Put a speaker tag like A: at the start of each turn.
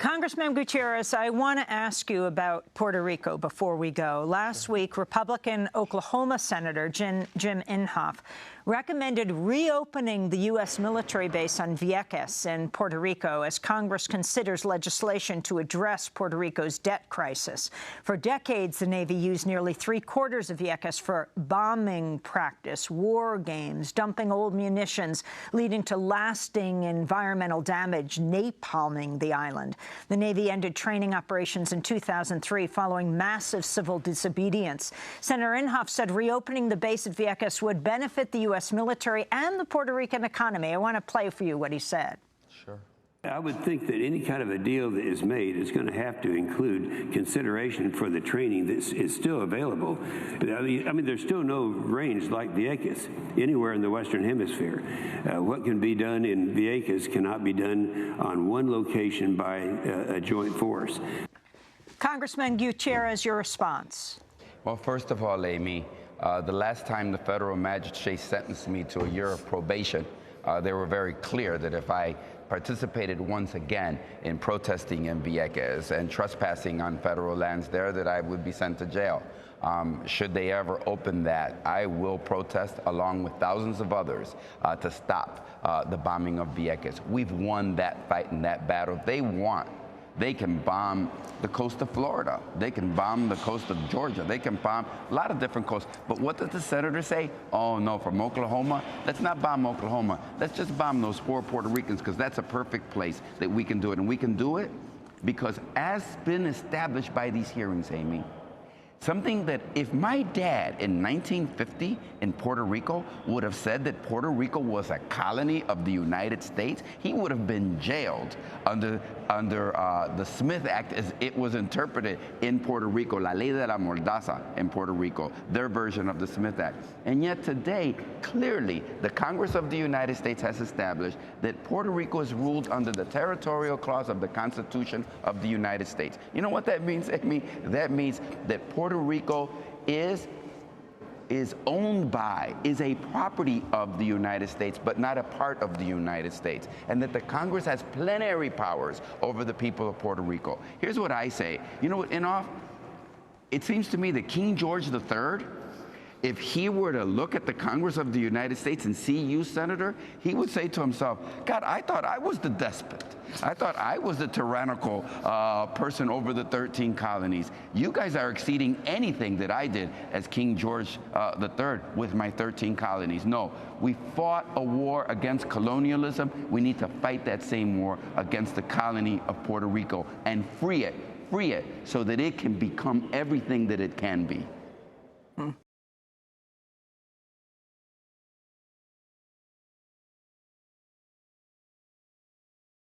A: Congressman Gutierrez, I want to ask you about Puerto Rico before we go. Last week, Republican Oklahoma Senator Jim Inhofe recommended reopening the U.S. military base on Vieques in Puerto Rico as Congress considers legislation to address Puerto Rico's debt crisis. For decades, the Navy used nearly three-quarters of Vieques for bombing practice, war games, dumping old munitions, leading to lasting environmental damage, napalming the island. The Navy ended training operations in 2003 following massive civil disobedience. Senator Inhofe said reopening the base at Vieques would benefit the U.S. military and the Puerto Rican economy. I want to play for you what he said.
B: Sure.
C: I would think that any kind of a deal that is made is going to have to include consideration for the training that is still available. I mean, there's still no range like Vieques anywhere in the Western Hemisphere. What can be done in Vieques cannot be done on one location by a joint force.
A: Congressman Gutierrez, your response.
B: Well, first of all, Amy, the last time the federal magistrate sentenced me to a year of probation, they were very clear that if I participated once again in protesting in Vieques and trespassing on federal lands there, that I would be sent to jail. Should they ever open that, I will protest along with thousands of others to stop the bombing of Vieques. We've won that fight and that battle. They can bomb the coast of Florida. They can bomb the coast of Georgia. They can bomb a lot of different coasts. But what does the senator say? Oh, no, from Oklahoma? Let's not bomb Oklahoma. Let's just bomb those poor Puerto Ricans, because that's a perfect place that we can do it. And we can do it because, as been established by these hearings, Amy, something that if my dad in 1950 in Puerto Rico would have said that Puerto Rico was a colony of the United States, he would have been jailed under the Smith Act as it was interpreted in Puerto Rico, La Ley de la Mordaza in Puerto Rico, their version of the Smith Act. And yet today, clearly, the Congress of the United States has established that Puerto Rico is ruled under the territorial clause of the Constitution of the United States. You know what that means, Amy? That means that Puerto Rico is owned by, is a property of the United States, but not a part of the United States, and that the Congress has plenary powers over the people of Puerto Rico. Here's what I say. You know what, Inhofe? It seems to me that King George III, if he were to look at the Congress of the United States and see you, Senator, he would say to himself, God, I thought I was the despot. I thought I was the tyrannical person over the 13 colonies. You guys are exceeding anything that I did as King George III with my 13 colonies. No, we fought a war against colonialism. We need to fight that same war against the colony of Puerto Rico and free it so that it can become everything that it can be.